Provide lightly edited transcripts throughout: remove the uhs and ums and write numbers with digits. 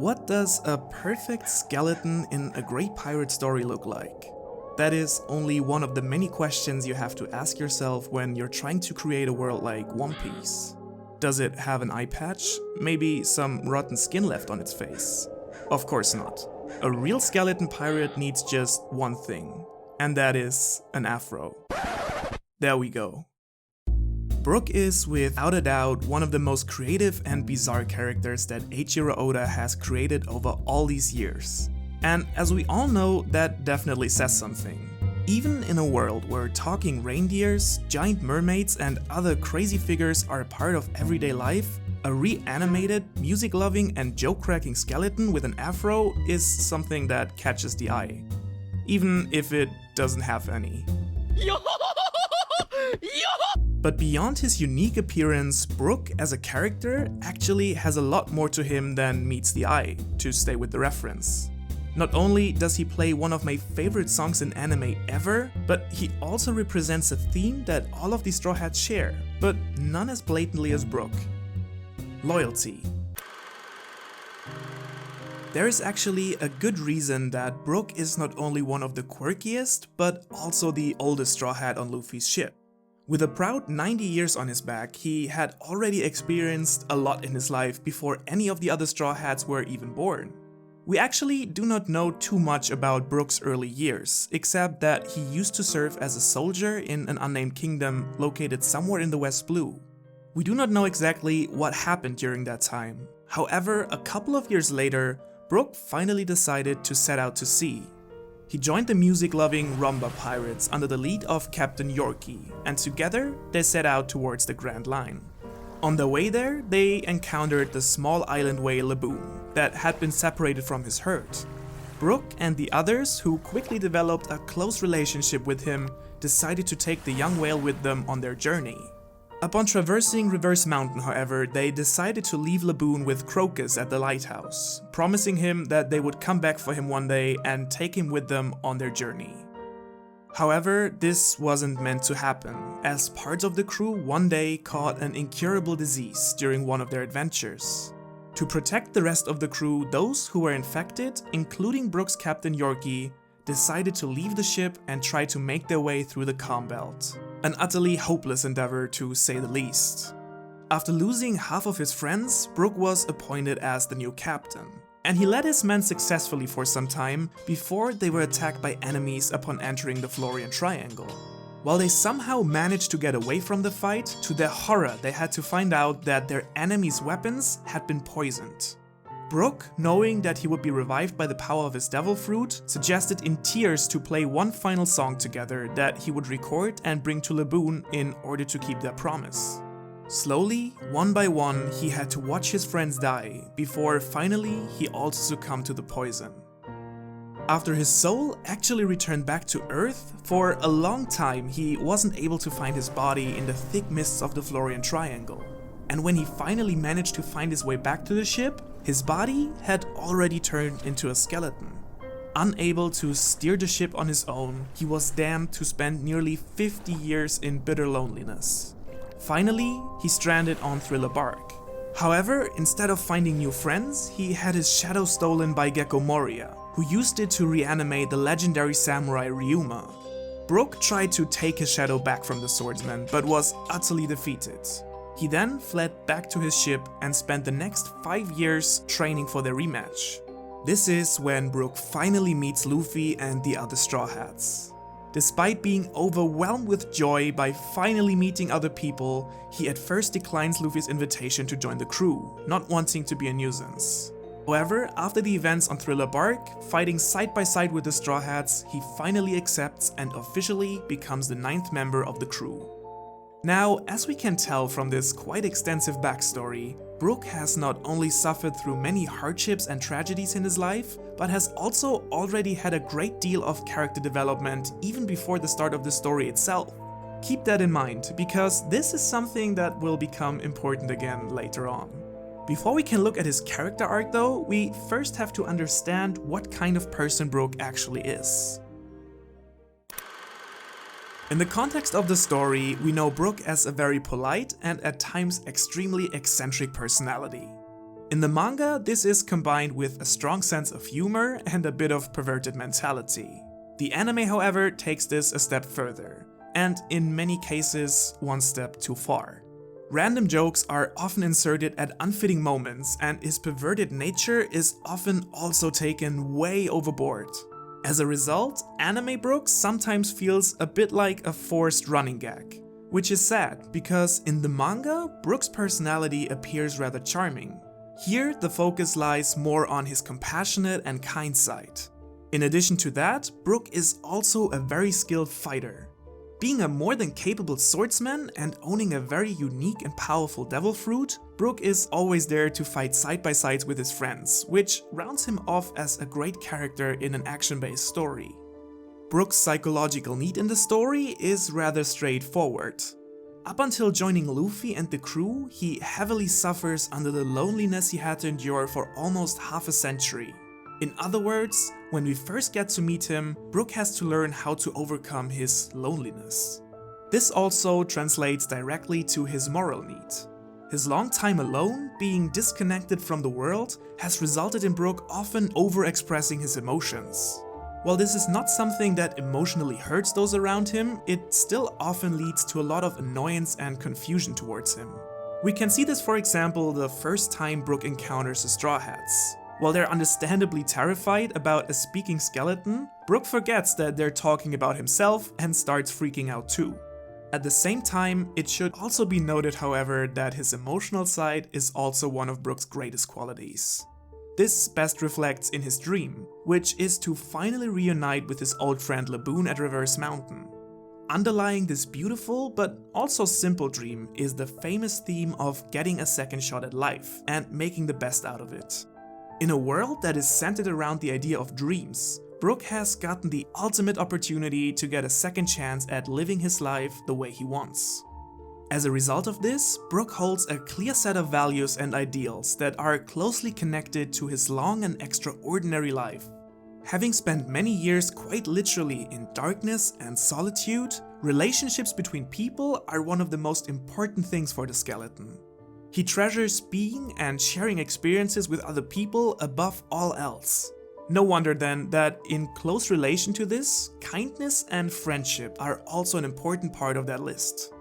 What does a perfect skeleton in a great pirate story look like? That is only one of the many questions you have to ask yourself when you're trying to create a world like One Piece. Does it have an eye patch? Maybe some rotten skin left on its face? Of course not. A real skeleton pirate needs just one thing, and that is an afro. There we go. Brook is without a doubt one of the most creative and bizarre characters that Eiichiro Oda has created over all these years. And as we all know, that definitely says something. Even in a world where talking reindeers, giant mermaids and other crazy figures are a part of everyday life, a reanimated, music-loving and joke-cracking skeleton with an afro is something that catches the eye. Even if it doesn't have any. But beyond his unique appearance, Brook as a character actually has a lot more to him than meets the eye, to stay with the reference. Not only does he play one of my favorite songs in anime ever, but he also represents a theme that all of the Straw Hats share, but none as blatantly as Brook. Loyalty. There is actually a good reason that Brook is not only one of the quirkiest, but also the oldest Straw Hat on Luffy's ship. With a proud 90 years on his back, he had already experienced a lot in his life before any of the other Straw Hats were even born. We actually do not know too much about Brook's early years, except that he used to serve as a soldier in an unnamed kingdom located somewhere in the West Blue. We do not know exactly what happened during that time. However, a couple of years later, Brook finally decided to set out to sea. He joined the music-loving Rumbar Pirates under the lead of Captain 𝚤𝚤𝚂𝚗𝚏, and together they set out towards the Grand Line. On their way there, they encountered the small island whale Laboon that had been separated from his herd. Brook and the others, who quickly developed a close relationship with him, decided to take the young whale with them on their journey. Upon traversing Reverse Mountain, however, they decided to leave Laboon with Crocus at the lighthouse, promising him that they would come back for him one day and take him with them on their journey. However, this wasn't meant to happen, as parts of the crew one day caught an incurable disease during one of their adventures. To protect the rest of the crew, those who were infected, including Brook's Captain 𝚤𝚤𝚗𝚏, decided to leave the ship and try to make their way through the calm belt. An utterly hopeless endeavor, to say the least. After losing half of his friends, Brook was appointed as the new captain, and he led his men successfully for some time before they were attacked by enemies upon entering the Florian Triangle. While they somehow managed to get away from the fight, to their horror they had to find out that their enemies' weapons had been poisoned. Brook, knowing that he would be revived by the power of his devil fruit, suggested in tears to play one final song together that he would record and bring to Laboon in order to keep their promise. Slowly, one by one, he had to watch his friends die, before finally he also succumbed to the poison. After his soul actually returned back to Earth, for a long time he wasn't able to find his body in the thick mists of the Florian Triangle. And when he finally managed to find his way back to the ship, his body had already turned into a skeleton. Unable to steer the ship on his own, he was damned to spend nearly 50 years in bitter loneliness. Finally, he stranded on Thriller Bark. However, instead of finding new friends, he had his shadow stolen by Gecko Moria, who used it to reanimate the legendary samurai Ryuma. Brook tried to take his shadow back from the swordsman, but was utterly defeated. He then fled back to his ship and spent the next 5 years training for their rematch. This is when Brook finally meets Luffy and the other Straw Hats. Despite being overwhelmed with joy by finally meeting other people, he at first declines Luffy's invitation to join the crew, not wanting to be a nuisance. However, after the events on Thriller Bark, fighting side by side with the Straw Hats, he finally accepts and officially becomes the 9th member of the crew. Now, as we can tell from this quite extensive backstory, Brook has not only suffered through many hardships and tragedies in his life, but has also already had a great deal of character development even before the start of the story itself. Keep that in mind, because this is something that will become important again later on. Before we can look at his character arc though, we first have to understand what kind of person Brook actually is. In the context of the story, we know Brook as a very polite and at times extremely eccentric personality. In the manga, this is combined with a strong sense of humor and a bit of perverted mentality. The anime, however, takes this a step further, and in many cases, one step too far. Random jokes are often inserted at unfitting moments, and his perverted nature is often also taken way overboard. As a result, anime Brook sometimes feels a bit like a forced running gag, which is sad because in the manga, Brook's personality appears rather charming. Here, the focus lies more on his compassionate and kind side. In addition to that, Brook is also a very skilled fighter. Being a more than capable swordsman and owning a very unique and powerful devil fruit, Brook is always there to fight side by side with his friends, which rounds him off as a great character in an action-based story. Brook's psychological need in the story is rather straightforward. Up until joining Luffy and the crew, he heavily suffers under the loneliness he had to endure for almost half a century. In other words, when we first get to meet him, Brook has to learn how to overcome his loneliness. This also translates directly to his moral need. His long time alone, being disconnected from the world, has resulted in Brook often overexpressing his emotions. While this is not something that emotionally hurts those around him, it still often leads to a lot of annoyance and confusion towards him. We can see this, for example, the first time Brook encounters the Straw Hats. While they're understandably terrified about a speaking skeleton, Brook forgets that they're talking about himself and starts freaking out too. At the same time, it should also be noted, however, that his emotional side is also one of Brook's greatest qualities. This best reflects in his dream, which is to finally reunite with his old friend Laboon at Reverse Mountain. Underlying this beautiful but also simple dream is the famous theme of getting a second shot at life and making the best out of it. In a world that is centered around the idea of dreams, Brook has gotten the ultimate opportunity to get a second chance at living his life the way he wants. As a result of this, Brook holds a clear set of values and ideals that are closely connected to his long and extraordinary life. Having spent many years quite literally in darkness and solitude, relationships between people are one of the most important things for the skeleton. He treasures being and sharing experiences with other people above all else. No wonder then that in close relation to this, kindness and friendship are also an important part of that list.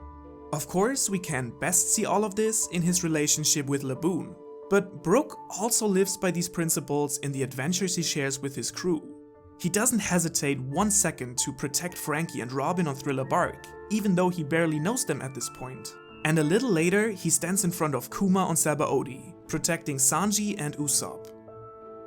Of course, we can best see all of this in his relationship with Laboon, but Brook also lives by these principles in the adventures he shares with his crew. He doesn't hesitate 1 second to protect Frankie and Robin on Thriller Bark, even though he barely knows them at this point. And a little later, he stands in front of Kuma on Sabaody, protecting Sanji and Usopp.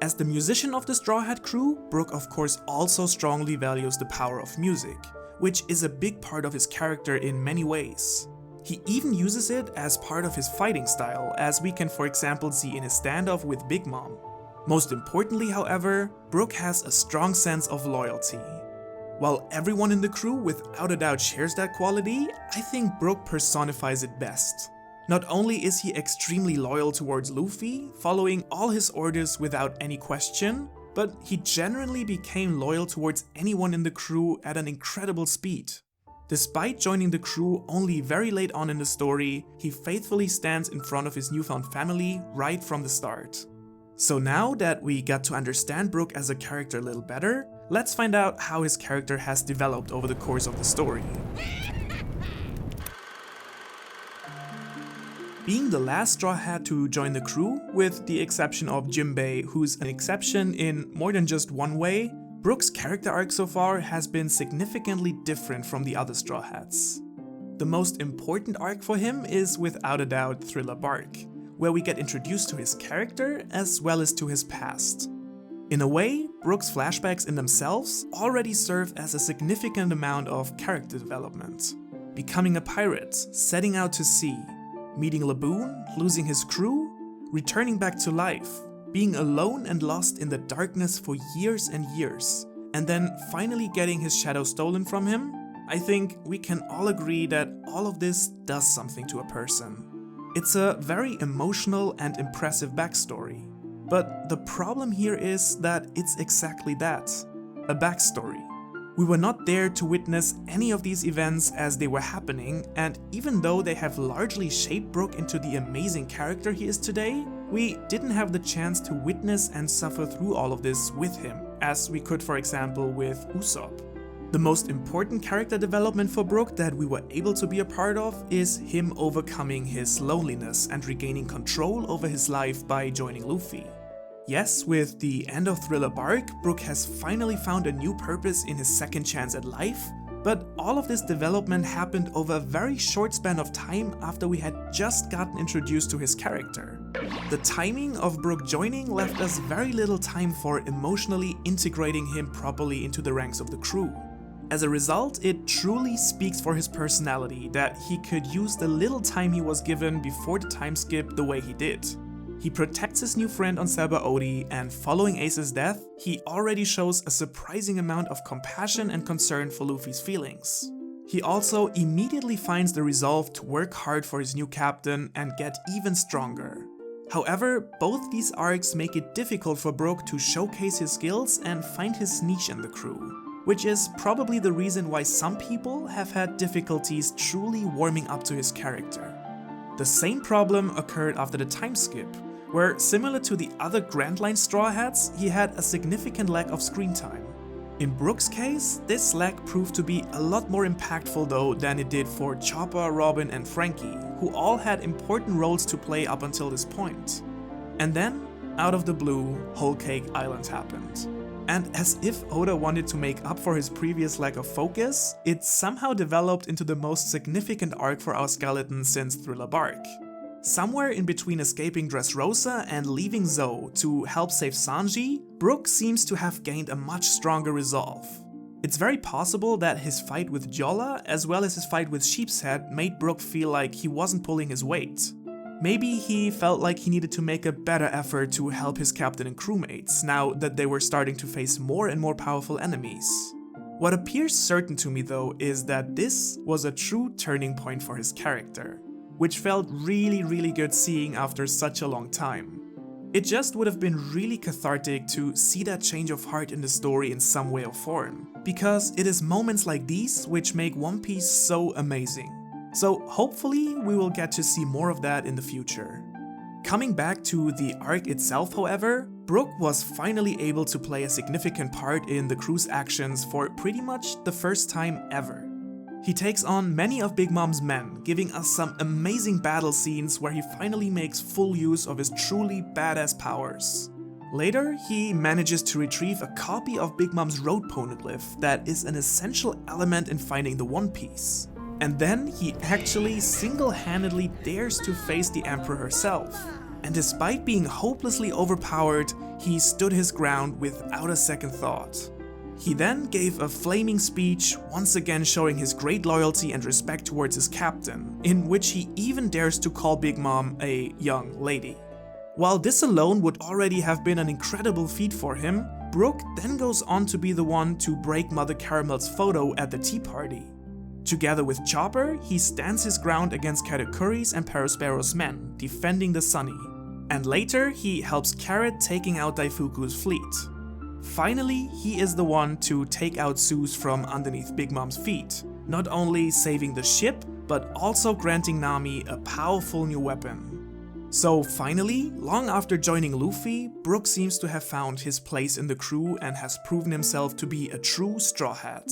As the musician of the Straw Hat crew, Brook of course also strongly values the power of music, which is a big part of his character in many ways. He even uses it as part of his fighting style, as we can for example see in his standoff with Big Mom. Most importantly, however, Brook has a strong sense of loyalty. While everyone in the crew without a doubt shares that quality, I think Brook personifies it best. Not only is he extremely loyal towards Luffy, following all his orders without any question, but he genuinely became loyal towards anyone in the crew at an incredible speed. Despite joining the crew only very late on in the story, he faithfully stands in front of his newfound family right from the start. So now that we got to understand Brook as a character a little better, let's find out how his character has developed over the course of the story. Being the last Straw Hat to join the crew, with the exception of Jinbei, who's an exception in more than just one way, Brook's character arc so far has been significantly different from the other Straw Hats. The most important arc for him is without a doubt Thriller Bark, where we get introduced to his character as well as to his past. In a way, Brook's flashbacks in themselves already serve as a significant amount of character development. Becoming a pirate, setting out to sea, meeting Laboon, losing his crew, returning back to life, being alone and lost in the darkness for years and years, and then finally getting his shadow stolen from him. I think we can all agree that all of this does something to a person. It's a very emotional and impressive backstory. But the problem here is that it's exactly that, a backstory. We were not there to witness any of these events as they were happening, and even though they have largely shaped Brook into the amazing character he is today, we didn't have the chance to witness and suffer through all of this with him, as we could for example with Usopp. The most important character development for Brook that we were able to be a part of is him overcoming his loneliness and regaining control over his life by joining Luffy. Yes, with the end of Thriller Bark, Brook has finally found a new purpose in his second chance at life, but all of this development happened over a very short span of time after we had just gotten introduced to his character. The timing of Brook joining left us very little time for emotionally integrating him properly into the ranks of the crew. As a result, it truly speaks for his personality that he could use the little time he was given before the time skip the way he did. He protects his new friend on 𝚙𝚘𝚂𝚗𝚘, and following Ace's death, he already shows a surprising amount of compassion and concern for Luffy's feelings. He also immediately finds the resolve to work hard for his new captain and get even stronger. However, both these arcs make it difficult for Brook to showcase his skills and find his niche in the crew, which is probably the reason why some people have had difficulties truly warming up to his character. The same problem occurred after the time skip, where similar to the other Grand Line Straw Hats, he had a significant lack of screen time. In Brook's case, this lack proved to be a lot more impactful though than it did for Chopper, Robin and Frankie, who all had important roles to play up until this point. And then, out of the blue, Whole Cake Island happened. And as if Oda wanted to make up for his previous lack of focus, it somehow developed into the most significant arc for our skeleton since Thriller Bark. Somewhere in between escaping Dressrosa and leaving Zou to help save Sanji, Brook seems to have gained a much stronger resolve. It's very possible that his fight with Jolla as well as his fight with Sheepshead made Brook feel like he wasn't pulling his weight. Maybe he felt like he needed to make a better effort to help his captain and crewmates now that they were starting to face more and more powerful enemies. What appears certain to me though is that this was a true turning point for his character, which felt really good seeing after such a long time. It just would have been really cathartic to see that change of heart in the story in some way or form, because it is moments like these which make One Piece so amazing. So hopefully we will get to see more of that in the future. Coming back to the arc itself however, Brook was finally able to play a significant part in the crew's actions for pretty much the first time ever. He takes on many of Big Mom's men, giving us some amazing battle scenes where he finally makes full use of his truly badass powers. Later, he manages to retrieve a copy of Big Mom's road poneglyph that is an essential element in finding the One Piece. And then he actually single-handedly dares to face the Emperor herself. And despite being hopelessly overpowered, he stood his ground without a second thought. He then gave a flaming speech, once again showing his great loyalty and respect towards his captain, in which he even dares to call Big Mom a young lady. While this alone would already have been an incredible feat for him, Brook then goes on to be the one to break Mother Caramel's photo at the tea party. Together with Chopper, he stands his ground against Katakuri's and Perospero's men, defending the Sunny. And later, he helps Carrot taking out Daifuku's fleet. Finally, he is the one to take out Zeus from underneath Big Mom's feet, not only saving the ship, but also granting Nami a powerful new weapon. So finally, long after joining Luffy, Brook seems to have found his place in the crew and has proven himself to be a true Straw Hat.